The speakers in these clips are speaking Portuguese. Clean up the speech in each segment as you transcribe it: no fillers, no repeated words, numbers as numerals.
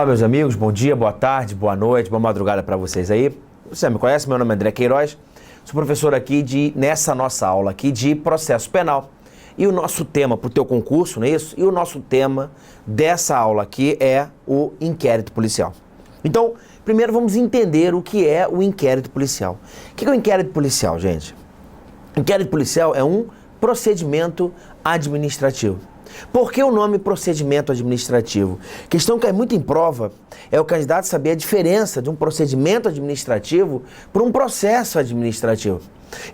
Olá, meus amigos, bom dia, boa tarde, boa noite, boa madrugada para vocês aí. Você me conhece, meu nome é André Queiroz, sou professor aqui nessa nossa aula aqui de processo penal. E o nosso tema para o teu concurso, não é isso? E o nosso tema dessa aula aqui é o inquérito policial. Então, primeiro vamos entender o que é o inquérito policial. O que é o inquérito policial, gente? Inquérito policial é um procedimento administrativo. Por que o nome procedimento administrativo? Questão que é muito em prova é o candidato saber a diferença de um procedimento administrativo para um processo administrativo.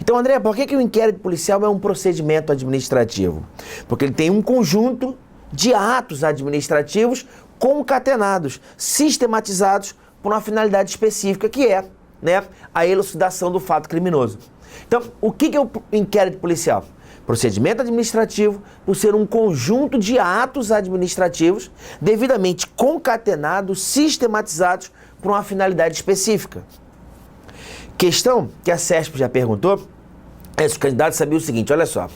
Então, André, por que o inquérito policial é um procedimento administrativo? Porque ele tem um conjunto de atos administrativos concatenados, sistematizados por uma finalidade específica, que é, a elucidação do fato criminoso. Então, o que é o inquérito policial? Procedimento administrativo por ser um conjunto de atos administrativos devidamente concatenados, sistematizados por uma finalidade específica. Questão que a CESP já perguntou é se o candidato sabia o seguinte, olha só.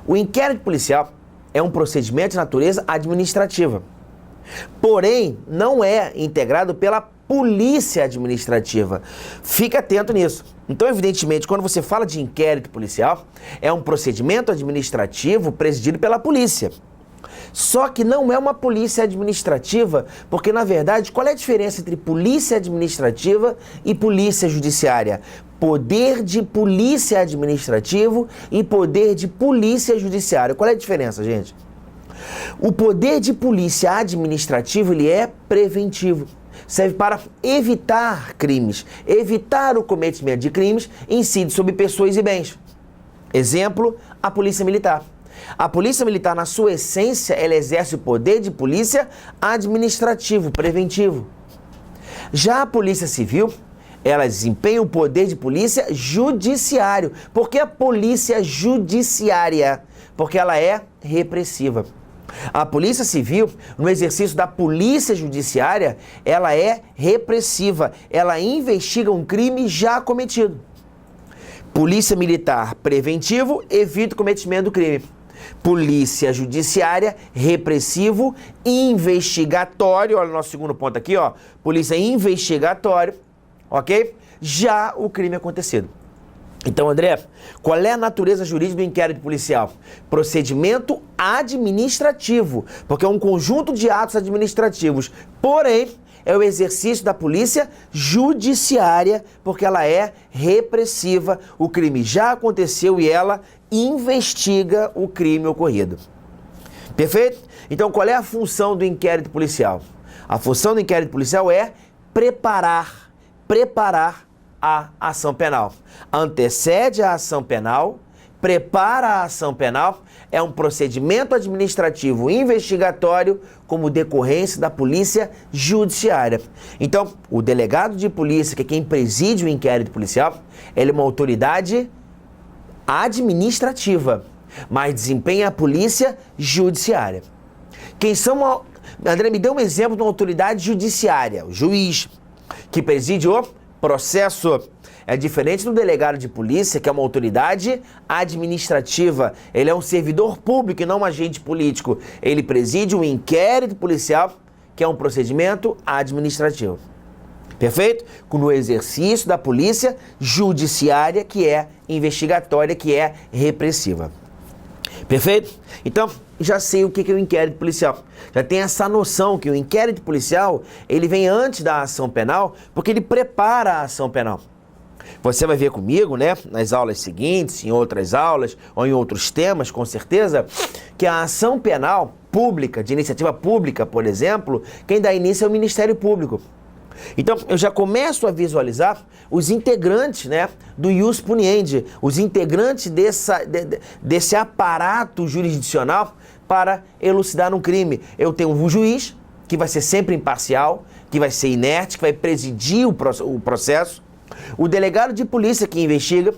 O inquérito policial é um procedimento de natureza administrativa, porém não é integrado pela polícia administrativa. Fica atento nisso. Então, evidentemente, quando você fala de inquérito policial, é um procedimento administrativo presidido pela polícia. Só que não é uma polícia administrativa, porque, na verdade, qual é a diferença entre polícia administrativa e polícia judiciária? Poder de polícia administrativo e poder de polícia judiciária. Qual é a diferença, gente? O poder de polícia administrativo, ele é preventivo. Serve para evitar crimes, evitar o cometimento de crimes, incide sobre pessoas e bens. Exemplo, a Polícia Militar. A Polícia Militar, na sua essência, ela exerce o poder de polícia administrativo, preventivo. Já a Polícia Civil, ela desempenha o poder de polícia judiciário. Por que a polícia judiciária? Porque ela é repressiva. A Polícia Civil, no exercício da polícia judiciária, ela é repressiva, ela investiga um crime já cometido. Polícia Militar, preventivo, evita o cometimento do crime. Polícia Judiciária, repressivo, investigatório, olha o nosso segundo ponto aqui, ó, polícia investigatório, ok? Já o crime acontecido. Então, André, qual é a natureza jurídica do inquérito policial? Procedimento administrativo, porque é um conjunto de atos administrativos, porém, é o exercício da polícia judiciária, porque ela é repressiva, o crime já aconteceu e ela investiga o crime ocorrido. Perfeito? Então, qual é a função do inquérito policial? A função do inquérito policial é preparar a ação penal. Antecede a ação penal, prepara a ação penal, é um procedimento administrativo investigatório como decorrência da polícia judiciária. Então, o delegado de polícia, que é quem preside o inquérito policial, ele é uma autoridade administrativa, mas desempenha a polícia judiciária. Quem são... André, me dê um exemplo de uma autoridade judiciária, o juiz, que preside o processo. É diferente do delegado de polícia, que é uma autoridade administrativa. Ele é um servidor público e não um agente político. Ele preside um inquérito policial, que é um procedimento administrativo. Perfeito? No exercício da polícia judiciária, que é investigatória, que é repressiva. Perfeito? Então, já sei o que é o inquérito policial. Já tem essa noção que o inquérito policial, ele vem antes da ação penal, porque ele prepara a ação penal. Você vai ver comigo, nas aulas seguintes, em outras aulas, ou em outros temas, com certeza, que a ação penal pública, de iniciativa pública, por exemplo, quem dá início é o Ministério Público. Então, eu já começo a visualizar os integrantes, do ius puniendi, os integrantes desse aparato jurisdicional para elucidar um crime. Eu tenho um juiz, que vai ser sempre imparcial, que vai ser inerte, que vai presidir o processo, o delegado de polícia que investiga,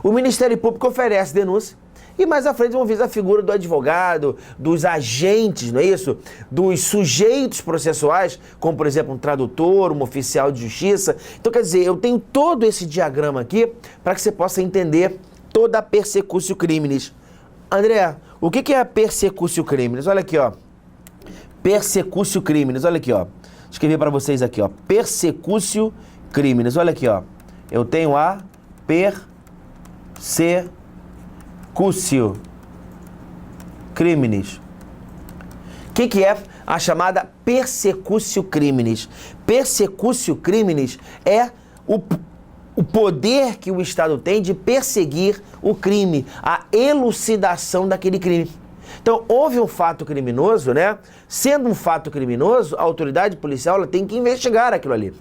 o Ministério Público oferece denúncia, e mais à frente vamos ver a figura do advogado, dos agentes, não é isso? Dos sujeitos processuais, como por exemplo um tradutor, um oficial de justiça. Então quer dizer, eu tenho todo esse diagrama aqui para que você possa entender toda a persecutio criminis. André, o que é a persecutio criminis? Olha aqui, ó. Persecutio criminis, olha aqui, ó. escrever para vocês aqui, ó, persecutio criminis. Olha aqui, ó, eu tenho a persecutio criminis. O que é a chamada persecutio criminis? Persecutio criminis é o poder que o Estado tem de perseguir o crime, a elucidação daquele crime. Então, houve um fato criminoso, né? Sendo um fato criminoso, a autoridade policial ela tem que investigar aquilo ali.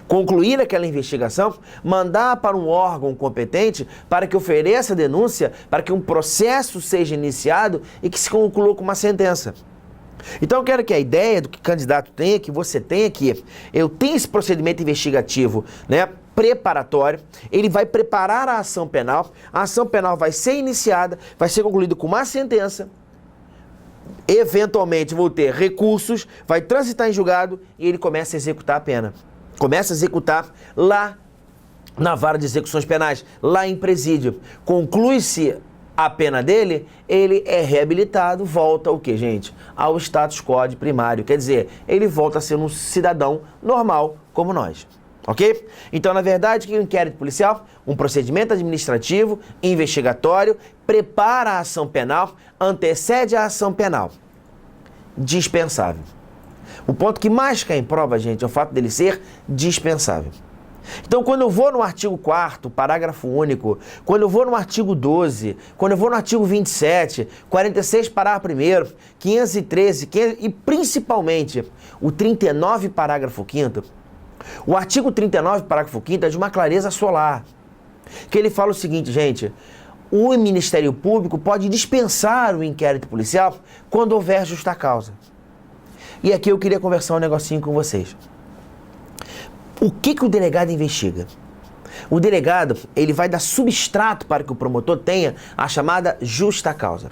Concluir aquela investigação, mandar para um órgão competente para que ofereça a denúncia, para que um processo seja iniciado e que se conclua com uma sentença. Então eu quero que a ideia do que o candidato tenha, que você tenha aqui, eu tenho esse procedimento investigativo, né, preparatório, ele vai preparar a ação penal vai ser iniciada, vai ser concluída com uma sentença, eventualmente vou ter recursos, vai transitar em julgado e ele começa a executar a pena. Começa a executar lá na vara de execuções penais, lá em presídio. Conclui-se a pena dele, ele é reabilitado, volta o quê, gente? Ao status quo primário. Quer dizer, ele volta a ser um cidadão normal como nós. Ok? Então, na verdade, o que é um inquérito policial? Um procedimento administrativo, investigatório, prepara a ação penal, antecede a ação penal. Dispensável. O ponto que mais cai em prova, gente, é o fato dele ser dispensável. Então, quando eu vou no artigo 4º, parágrafo único, quando eu vou no artigo 12, quando eu vou no artigo 27, 46, parágrafo 1º, 513, e principalmente o 39, parágrafo 5º, o artigo 39, parágrafo 5º é de uma clareza solar, que ele fala o seguinte, gente, o Ministério Público pode dispensar o inquérito policial quando houver justa causa. E aqui eu queria conversar um negocinho com vocês. O que o delegado investiga? O delegado, ele vai dar substrato para que o promotor tenha a chamada justa causa.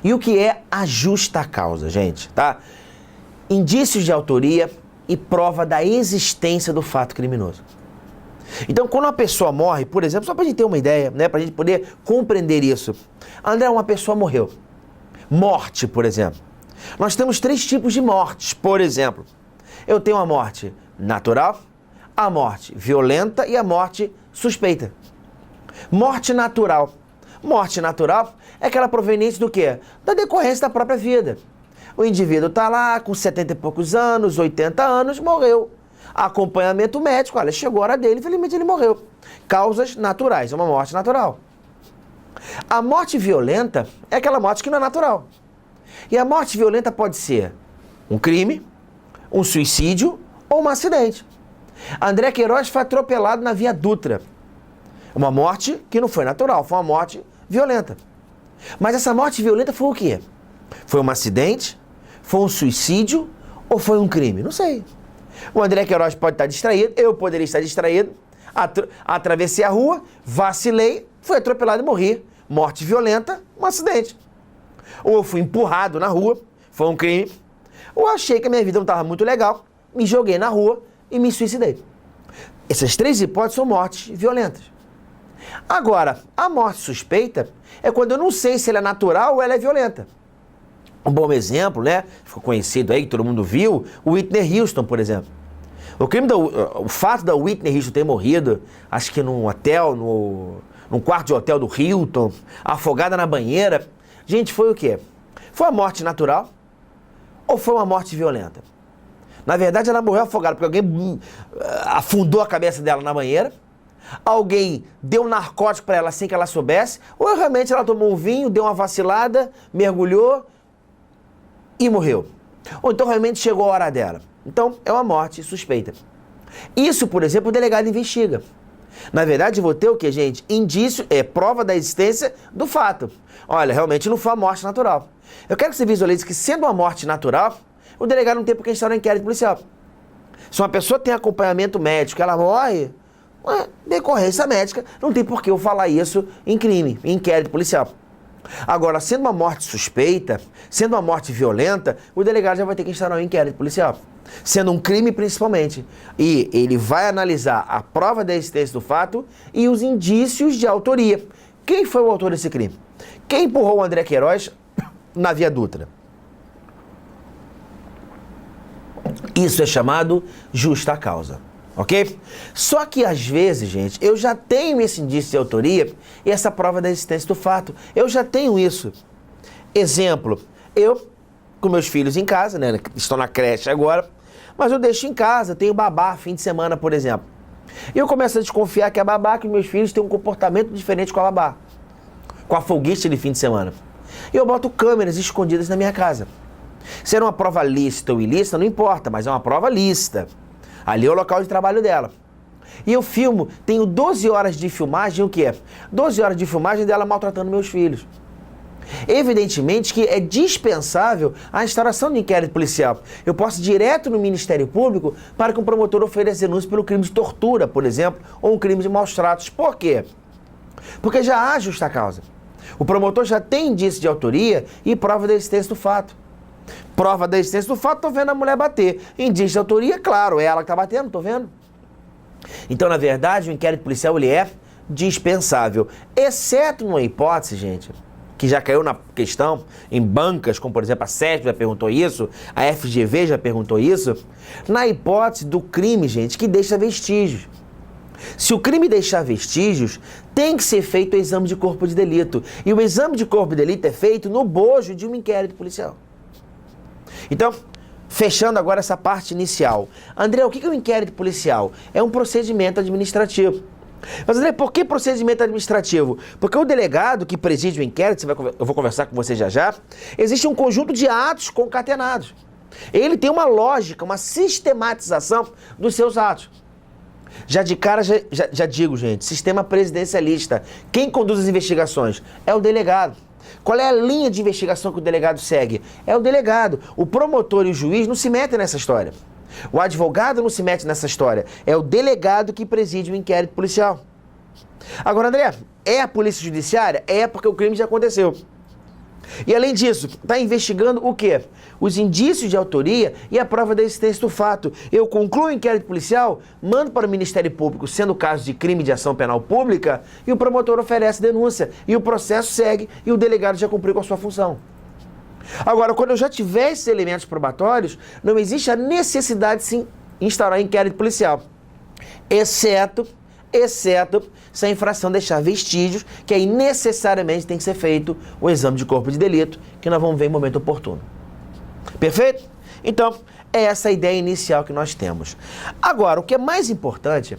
E o que é a justa causa, gente? Tá? Indícios de autoria e prova da existência do fato criminoso. Então, quando uma pessoa morre, por exemplo, só para a gente ter uma ideia, né, para a gente poder compreender isso. André, uma pessoa morreu. Morte, por exemplo. Nós temos 3 tipos de mortes, por exemplo. Eu tenho a morte natural, a morte violenta e a morte suspeita. Morte natural. Morte natural é aquela proveniente do quê? Da decorrência da própria vida. O indivíduo está lá com 70 e poucos anos, 80 anos, morreu. Acompanhamento médico, olha, chegou a hora dele, infelizmente ele morreu. Causas naturais, é uma morte natural. A morte violenta é aquela morte que não é natural. E a morte violenta pode ser um crime, um suicídio ou um acidente. André Queiroz foi atropelado na Via Dutra. Uma morte que não foi natural, foi uma morte violenta. Mas essa morte violenta foi o quê? Foi um acidente? Foi um suicídio? Ou foi um crime? Não sei. O André Queiroz pode estar distraído, eu poderia estar distraído, atravessei a rua, vacilei, fui atropelado e morri. Morte violenta, um acidente. Ou eu fui empurrado na rua, foi um crime. Ou achei que a minha vida não estava muito legal, me joguei na rua e me suicidei. Essas 3 hipóteses são mortes violentas. Agora, a morte suspeita é quando eu não sei se ela é natural ou ela é violenta. Um bom exemplo, né? Ficou conhecido aí, que todo mundo viu, o Whitney Houston, por exemplo. O fato da Whitney Houston ter morrido, acho que num hotel, num quarto de hotel do Hilton, afogada na banheira, gente, foi o quê? Foi uma morte natural ou foi uma morte violenta? Na verdade, ela morreu afogada porque alguém afundou a cabeça dela na banheira, alguém deu um narcótico para ela sem que ela soubesse, ou realmente ela tomou um vinho, deu uma vacilada, mergulhou e morreu. Ou então realmente chegou a hora dela. Então, é uma morte suspeita. Isso, por exemplo, o delegado investiga. Na verdade, vou ter o que, gente? Indício, prova da existência do fato. Olha, realmente não foi uma morte natural. Eu quero que você visualize que, sendo uma morte natural, o delegado não tem por que instaurar um inquérito policial. Se uma pessoa tem acompanhamento médico, ela morre, decorrência médica, não tem por que eu falar isso em crime, em inquérito policial. Agora, sendo uma morte suspeita, sendo uma morte violenta, o delegado já vai ter que instaurar um inquérito policial. Sendo um crime principalmente. E ele vai analisar a prova da existência do fato e os indícios de autoria. Quem foi o autor desse crime? Quem empurrou o André Queiroz na Via Dutra? Isso é chamado justa causa, ok? Só que às vezes, gente, eu já tenho esse indício de autoria e essa prova da existência do fato. Eu já tenho isso. Exemplo, eu com meus filhos em casa, né, estão na creche agora, mas eu deixo em casa, tenho babá fim de semana, por exemplo. E eu começo a desconfiar que a babá, que meus filhos têm um comportamento diferente com a babá, com a folguista de fim de semana. E eu boto câmeras escondidas na minha casa. Se era uma prova lícita ou ilícita, não importa, mas é uma prova lícita. Ali é o local de trabalho dela. E eu filmo, tenho 12 horas de filmagem, o que é? 12 horas de filmagem dela maltratando meus filhos. Evidentemente que é dispensável a instauração de inquérito policial. Eu posso ir direto no Ministério Público para que um promotor ofereça denúncia pelo crime de tortura, por exemplo, ou um crime de maus tratos. Por quê? Porque já há justa causa. O promotor já tem indício de autoria e prova da existência do fato. Prova da existência do fato, tô vendo a mulher bater. Indício de autoria, claro, é ela que tá batendo, tô vendo. Então, na verdade, o inquérito policial ele é dispensável, exceto numa hipótese, gente, que já caiu na questão, em bancas, como por exemplo a SESP já perguntou isso, a FGV já perguntou isso, na hipótese do crime, gente, que deixa vestígios. Se o crime deixar vestígios, tem que ser feito o exame de corpo de delito. E o exame de corpo de delito é feito no bojo de um inquérito policial. Então, fechando agora essa parte inicial. André, o que é um inquérito policial? É um procedimento administrativo. Mas, André, por que procedimento administrativo? Porque o delegado que preside o inquérito, eu vou conversar com você já já, existe um conjunto de atos concatenados. Ele tem uma lógica, uma sistematização dos seus atos. Já de cara, já digo, gente, sistema presidencialista. Quem conduz as investigações é o delegado. Qual é a linha de investigação que o delegado segue? É o delegado. O promotor e o juiz não se metem nessa história. O advogado não se mete nessa história. É o delegado que preside o inquérito policial. Agora, André, é a polícia judiciária? É, porque o crime já aconteceu. E além disso, está investigando o quê? Os indícios de autoria e a prova da existência do fato. Eu concluo o inquérito policial, mando para o Ministério Público, sendo o caso de crime de ação penal pública, e o promotor oferece denúncia, e o processo segue, e o delegado já cumpriu com a sua função. Agora, quando eu já tiver esses elementos probatórios, não existe a necessidade de se instaurar inquérito policial, exceto se a infração deixar vestígios, que aí necessariamente tem que ser feito o exame de corpo de delito, que nós vamos ver em momento oportuno. Perfeito? Então, é essa a ideia inicial que nós temos. Agora, o que é mais importante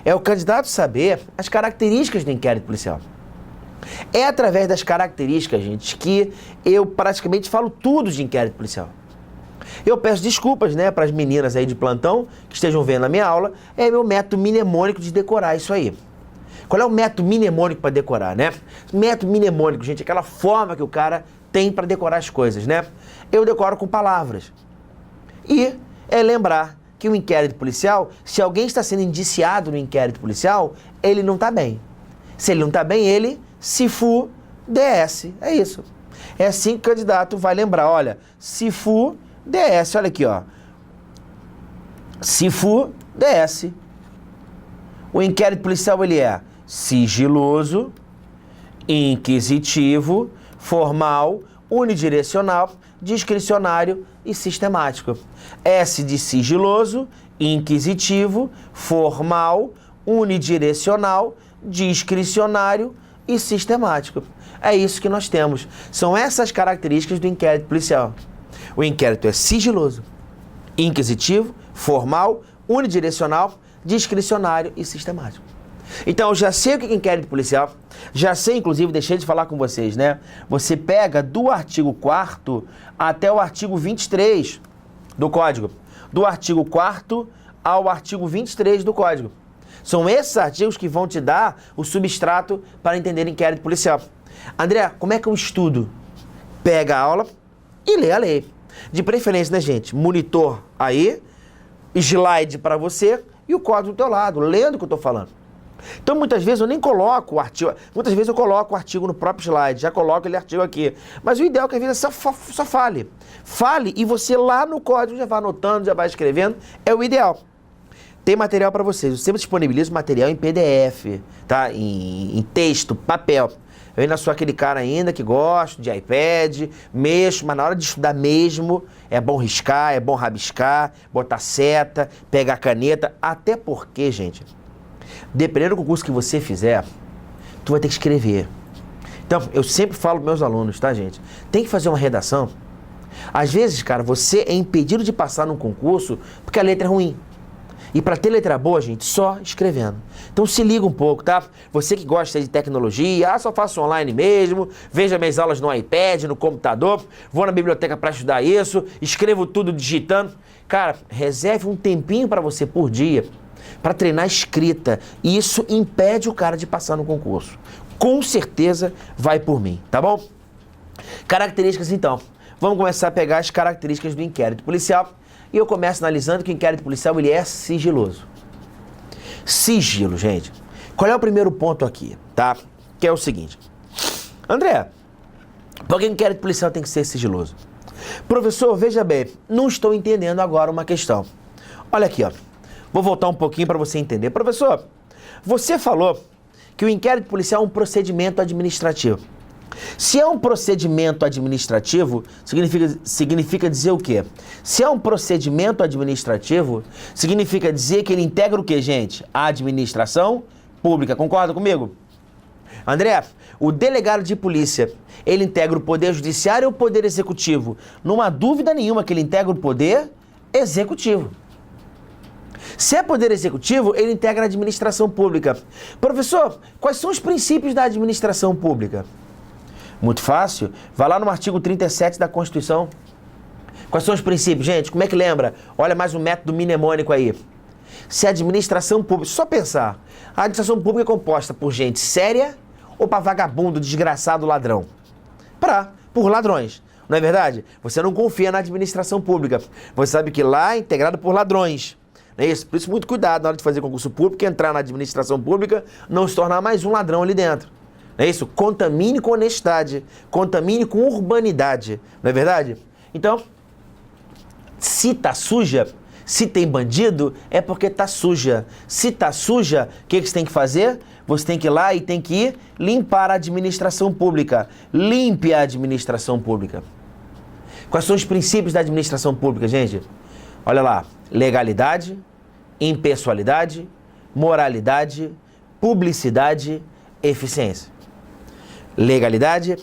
é o candidato saber as características do inquérito policial. É através das características, gente, que eu praticamente falo tudo de inquérito policial. Eu peço desculpas, né, para as meninas aí de plantão que estejam vendo a minha aula, é meu método mnemônico de decorar isso aí. Qual é o método mnemônico para decorar, né? Método mnemônico, gente, é aquela forma que o cara tem para decorar as coisas, né? Eu decoro com palavras. E é lembrar que o inquérito policial, se alguém está sendo indiciado no inquérito policial, ele não está bem. Se ele não está bem, ele se fu DS. É isso. É assim que o candidato vai lembrar, olha, se fu DS, olha aqui, ó. Se fu DS. O inquérito policial, ele é sigiloso, inquisitivo, formal, unidirecional, discricionário e sistemático. S de sigiloso, inquisitivo, formal, unidirecional, discricionário e sistemático. É isso que nós temos. São essas características do inquérito policial. O inquérito é sigiloso, inquisitivo, formal, unidirecional, discricionário e sistemático. Então, eu já sei o que é inquérito policial, já sei, inclusive, deixei de falar com vocês, né? Você pega do artigo 4º até o artigo 23 do Código. Do artigo 4º ao artigo 23 do Código. São esses artigos que vão te dar o substrato para entender inquérito policial. André, como é que eu estudo? Pega a aula e lê a lei. De preferência, né, gente? Monitor aí, slide para você e o código do teu lado, lendo o que eu estou falando. Então, muitas vezes eu nem coloco o artigo, muitas vezes eu coloco o artigo no próprio slide, já coloco aquele artigo aqui. Mas o ideal é que às vezes só fale. Fale e você lá no código já vai anotando, já vai escrevendo, é o ideal. Tem material para vocês, eu sempre disponibilizo material em PDF, tá? Em texto, papel. Eu ainda sou aquele cara ainda que gosto de iPad, mexo, mas na hora de estudar mesmo, é bom riscar, é bom rabiscar, botar seta, pegar caneta, até porque, gente, dependendo do curso que você fizer, tu vai ter que escrever. Então, eu sempre falo para meus alunos, tá, gente? Tem que fazer uma redação. Às vezes, cara, você é impedido de passar num concurso porque a letra é ruim. E para ter letra boa, gente, só escrevendo. Então se liga um pouco, tá? Você que gosta de tecnologia, só faço online mesmo, veja minhas aulas no iPad, no computador, vou na biblioteca para estudar isso, escrevo tudo digitando. Cara, reserve um tempinho para você por dia para treinar escrita. E isso impede o cara de passar no concurso. Com certeza vai por mim, tá bom? Características, então. Vamos começar a pegar as características do inquérito policial. E eu começo analisando que o inquérito policial ele é sigiloso. Sigilo, gente. Qual é o primeiro ponto aqui, tá? Que é o seguinte. André, por que o inquérito policial tem que ser sigiloso? Professor, veja bem, não estou entendendo agora uma questão. Olha aqui, ó. Vou voltar um pouquinho para você entender. Professor, você falou que o inquérito policial é um procedimento administrativo. Se é um procedimento administrativo, significa dizer o quê? Se é um procedimento administrativo, significa dizer que ele integra o quê, gente? A administração pública. Concorda comigo? André, o delegado de polícia, ele integra o poder judiciário ou o poder executivo? Não há dúvida nenhuma que ele integra o poder executivo. Se é poder executivo, ele integra a administração pública. Professor, quais são os princípios da administração pública? Muito fácil. Vai lá no artigo 37 da Constituição. Quais são os princípios, gente? Como é que lembra? Olha mais um método mnemônico aí. Se a administração pública... Só pensar. A administração pública é composta por gente séria ou para vagabundo, desgraçado, ladrão? Por ladrões. Não é verdade? Você não confia na administração pública. Você sabe que lá é integrado por ladrões. Não é isso? Por isso, muito cuidado na hora de fazer concurso público, entrar na administração pública, não se tornar mais um ladrão ali dentro. Não é isso? Contamine com honestidade, contamine com urbanidade, não é verdade? Então, se tá suja, se tem bandido, é porque tá suja. Se tá suja, o que você tem que fazer? Você tem que ir lá e tem que ir limpar a administração pública. Limpe a administração pública. Quais são os princípios da administração pública, gente? Olha lá, legalidade, impessoalidade, moralidade, publicidade, eficiência. Legalidade,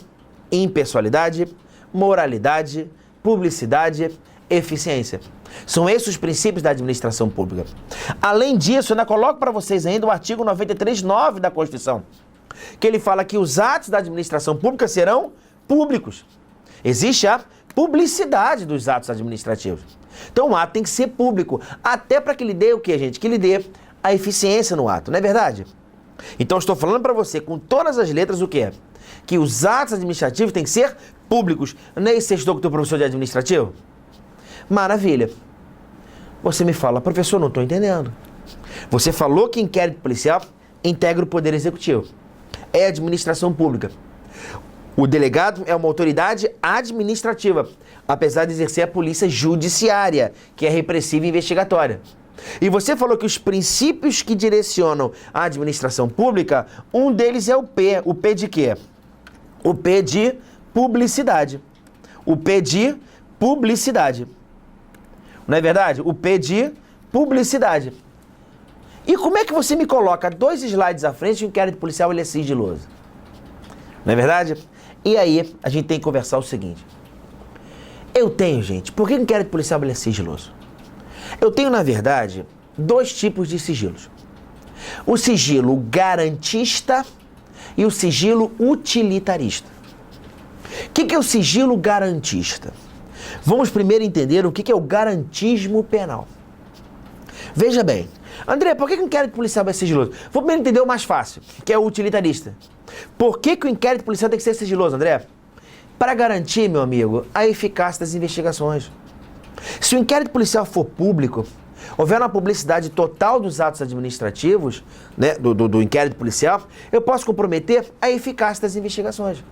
impessoalidade, moralidade, publicidade, eficiência. São esses os princípios da administração pública. Além disso, eu ainda coloco para vocês ainda o artigo 93.9 da Constituição, que ele fala que os atos da administração pública serão públicos. Existe a publicidade dos atos administrativos. Então o ato tem que ser público, até para que ele dê o quê, gente? Que ele dê a eficiência no ato, não é verdade? Então eu estou falando para você com todas as letras o quê? Que os atos administrativos têm que ser públicos. Não é isso que você estudou com o teu professor de administrativo? Maravilha. Você me fala, professor, não estou entendendo. Você falou que inquérito policial integra o poder executivo. É administração pública. O delegado é uma autoridade administrativa, apesar de exercer a polícia judiciária, que é repressiva e investigatória. E você falou que os princípios que direcionam a administração pública, um deles é o P. O P de quê? O P de publicidade. O P de publicidade. Não é verdade? O P de publicidade. E como é que você me coloca 2 slides à frente de um inquérito policial ele é sigiloso? Não é verdade? E aí, a gente tem que conversar o seguinte. Eu tenho, gente, por que o inquérito policial ele é sigiloso? Eu tenho, na verdade, 2 tipos de sigilos. O sigilo garantista e o sigilo utilitarista. O que é o sigilo garantista? Vamos primeiro entender o que é o garantismo penal. Veja bem, André, por que o inquérito policial é sigiloso? Vou primeiro entender o mais fácil, que é o utilitarista. Por que o inquérito policial tem que ser sigiloso, André? Para garantir, meu amigo, a eficácia das investigações. Se o inquérito policial for público, houver uma publicidade total dos atos administrativos, né, do inquérito policial, eu posso comprometer a eficácia das investigações.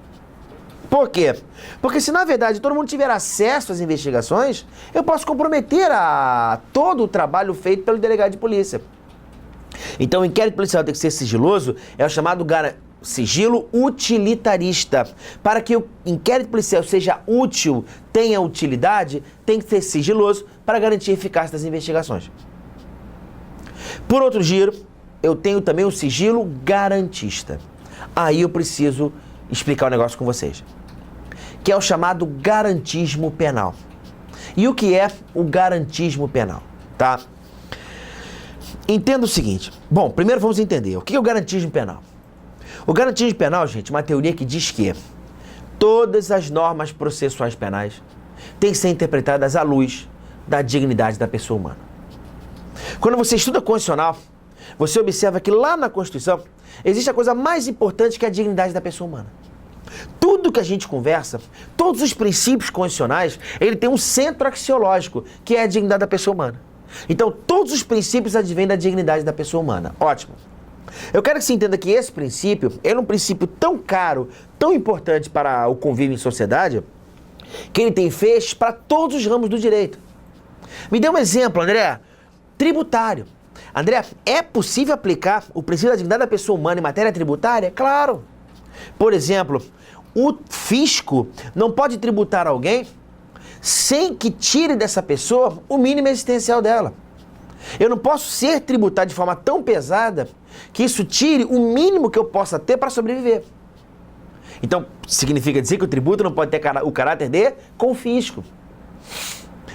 Por quê? Porque se na verdade todo mundo tiver acesso às investigações, eu posso comprometer a todo o trabalho feito pelo delegado de polícia. Então o inquérito policial tem que ser sigiloso, é o chamado sigilo utilitarista. Para que o inquérito policial seja útil, tenha utilidade, tem que ser sigiloso para garantir a eficácia das investigações. Por outro giro, eu tenho também o sigilo garantista. Aí eu preciso explicar um negócio com vocês, que é o chamado garantismo penal. E o que é o garantismo penal, tá? Entenda o seguinte. Bom, primeiro vamos entender o que é o garantismo penal. O garantismo penal, gente, é uma teoria que diz que todas as normas processuais penais têm que ser interpretadas à luz da dignidade da pessoa humana. Quando você estuda constitucional, você observa que lá na Constituição existe a coisa mais importante, que é a dignidade da pessoa humana. Tudo que a gente conversa, todos os princípios constitucionais, ele tem um centro axiológico, que é a dignidade da pessoa humana. Então, todos os princípios advêm da dignidade da pessoa humana. Ótimo. Eu quero que você entenda que esse princípio, ele é um princípio tão caro, tão importante para o convívio em sociedade, que ele tem feixes para todos os ramos do direito. Me dê um exemplo, André. Tributário. André, é possível aplicar o princípio da dignidade da pessoa humana em matéria tributária? Claro. Por exemplo, o fisco não pode tributar alguém sem que tire dessa pessoa o mínimo existencial dela. Eu não posso ser tributado de forma tão pesada que isso tire o mínimo que eu possa ter para sobreviver. Então, significa dizer que o tributo não pode ter o caráter de confisco.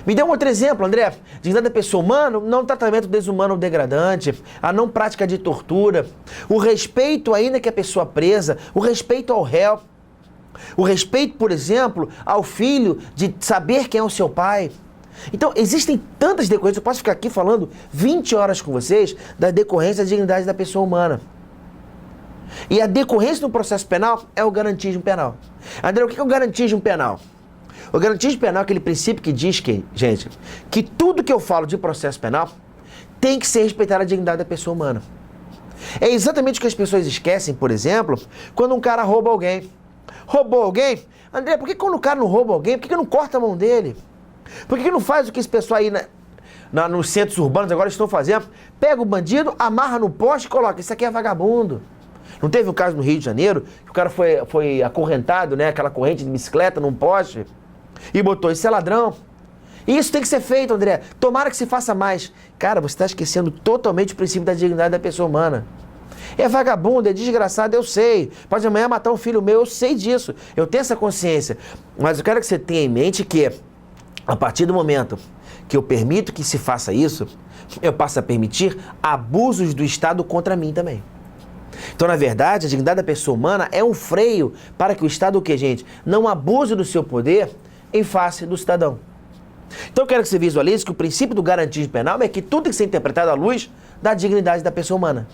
Me dê um outro exemplo, André. Dignidade da pessoa humana, não tratamento desumano ou degradante, a não prática de tortura, o respeito ainda que a pessoa presa, o respeito ao réu, o respeito, por exemplo, ao filho de saber quem é o seu pai. Então, existem tantas decorrências, eu posso ficar aqui falando 20 horas com vocês da decorrência da dignidade da pessoa humana. E a decorrência do processo penal é o garantismo penal. André, o que é o garantismo penal? O garantismo penal é aquele princípio que diz que, gente, que tudo que eu falo de processo penal tem que ser respeitar a dignidade da pessoa humana. É exatamente o que as pessoas esquecem, por exemplo, quando um cara rouba alguém. Roubou alguém? André, por que quando o cara não rouba alguém, por que não corta a mão dele? Por que não faz o que esse pessoal aí nos centros urbanos agora estão fazendo? Pega o bandido, amarra no poste e coloca, isso aqui é vagabundo. Não teve um caso no Rio de Janeiro, que o cara foi acorrentado, né, aquela corrente de bicicleta num poste, e botou, isso é ladrão. Isso tem que ser feito, André. Tomara que se faça mais. Cara, você está esquecendo totalmente o princípio da dignidade da pessoa humana. É vagabundo, é desgraçado, eu sei. Pode amanhã matar um filho meu, eu sei disso. Eu tenho essa consciência. Mas eu quero que você tenha em mente que, a partir do momento que eu permito que se faça isso, eu passo a permitir abusos do Estado contra mim também. Então, na verdade, a dignidade da pessoa humana é um freio para que o Estado, o quê, gente? Não abuse do seu poder em face do cidadão. Então, eu quero que você visualize que o princípio do garantismo penal é que tudo tem que ser interpretado à luz da dignidade da pessoa humana.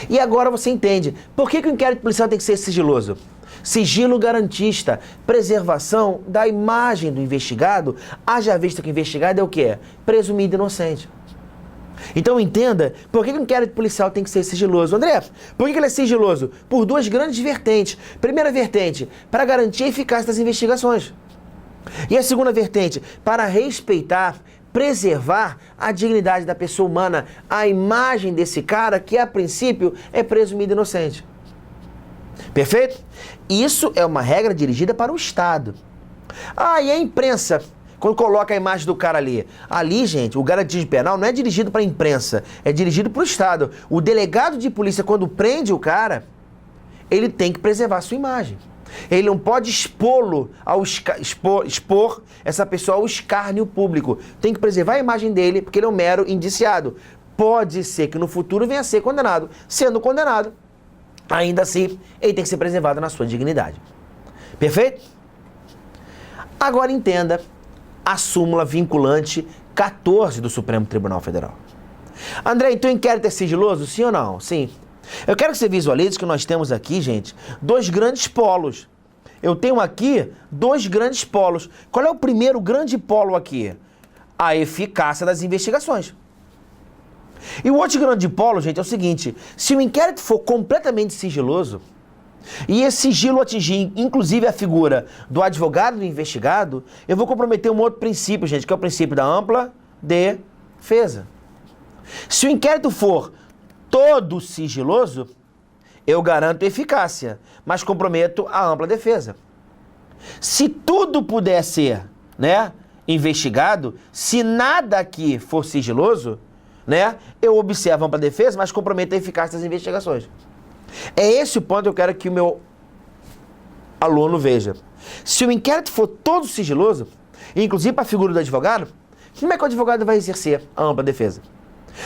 E agora você entende por que o inquérito policial tem que ser sigiloso. Sigilo garantista, preservação da imagem do investigado, haja vista que o investigado é o quê? Presumido inocente. Então entenda por que o inquérito policial tem que ser sigiloso. André, por que ele é sigiloso? Por duas grandes vertentes. Primeira vertente, para garantir a eficácia das investigações. E a segunda vertente, para respeitar, preservar a dignidade da pessoa humana, a imagem desse cara que, a princípio, é presumido inocente. Perfeito? Isso é uma regra dirigida para o Estado. E a imprensa, quando coloca a imagem do cara ali? Ali, gente, o garantismo penal não é dirigido para a imprensa, é dirigido para o Estado. O delegado de polícia, quando prende o cara, ele tem que preservar a sua imagem. Ele não pode expor essa pessoa ao escárnio público. Tem que preservar a imagem dele, porque ele é um mero indiciado. Pode ser que no futuro venha a ser condenado. Sendo condenado, ainda assim, ele tem que ser preservado na sua dignidade. Perfeito? Agora entenda a súmula vinculante 14 do Supremo Tribunal Federal. André, então o inquérito é sigiloso? Sim ou não? Sim. Eu quero que você visualize que nós temos aqui, gente, dois grandes polos. Eu tenho aqui dois grandes polos. Qual é o primeiro grande polo aqui? A eficácia das investigações. E o outro grande polo, gente, é o seguinte: se o inquérito for completamente sigiloso, e esse sigilo atingir, inclusive, a figura do advogado do investigado, eu vou comprometer um outro princípio, gente, que é o princípio da ampla defesa. Se o inquérito for todo sigiloso, eu garanto eficácia, mas comprometo a ampla defesa. Se tudo puder ser, né, investigado, se nada aqui for sigiloso, né, eu observo a ampla defesa, mas comprometo a eficácia das investigações. É esse o ponto que eu quero que o meu aluno veja. Se o inquérito for todo sigiloso, inclusive para a figura do advogado, como é que o advogado vai exercer a ampla defesa?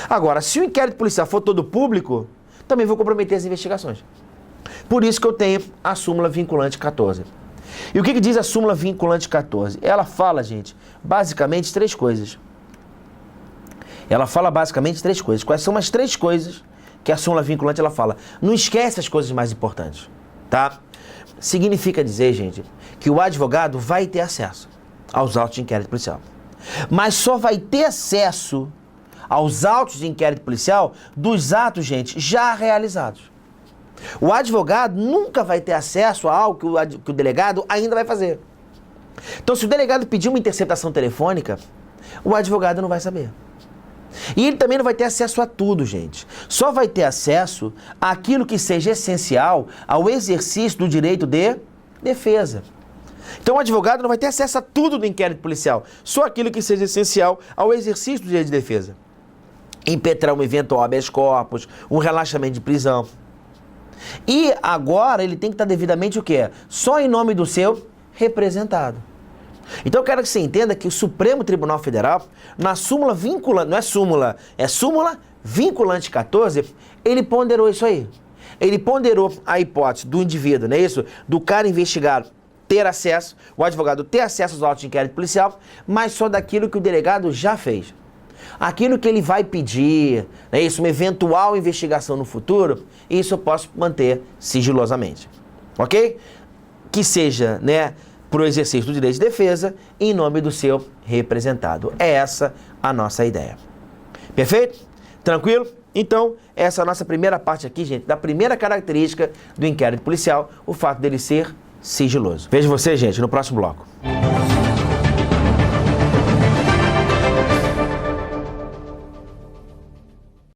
Agora, se o inquérito policial for todo público, também vou comprometer as investigações. Por isso que eu tenho a súmula vinculante 14. E o que diz a súmula vinculante 14? Ela fala, gente, basicamente três coisas. Quais são as três coisas que a súmula vinculante ela fala? Não esquece as coisas mais importantes, tá? Significa dizer, gente, que o advogado vai ter acesso aos autos de inquérito policial. Mas só vai ter acesso aos autos de inquérito policial dos atos, gente, já realizados. O advogado nunca vai ter acesso a algo que o delegado ainda vai fazer. Então, se o delegado pedir uma interceptação telefônica, o advogado não vai saber. E ele também não vai ter acesso a tudo, gente. Só vai ter acesso àquilo que seja essencial ao exercício do direito de defesa. Então, o advogado não vai ter acesso a tudo do inquérito policial, só aquilo que seja essencial ao exercício do direito de defesa. Impetrar um eventual habeas corpus, um relaxamento de prisão. E agora ele tem que estar devidamente o quê? Só em nome do seu representado. Então eu quero que você entenda que o Supremo Tribunal Federal, na súmula vinculante, não é súmula, é súmula vinculante 14, ele ponderou isso aí. Ele ponderou a hipótese do indivíduo, não é isso? Do cara investigado ter acesso, o advogado ter acesso aos autos de inquérito policial, mas só daquilo que o delegado já fez. Aquilo que ele vai pedir, né, isso, uma eventual investigação no futuro, isso eu posso manter sigilosamente, ok? Que seja, né, para o exercício do direito de defesa em nome do seu representado. É essa a nossa ideia. Perfeito? Tranquilo? Então, essa é a nossa primeira parte aqui, gente, da primeira característica do inquérito policial, o fato dele ser sigiloso. Vejo você, gente, no próximo bloco.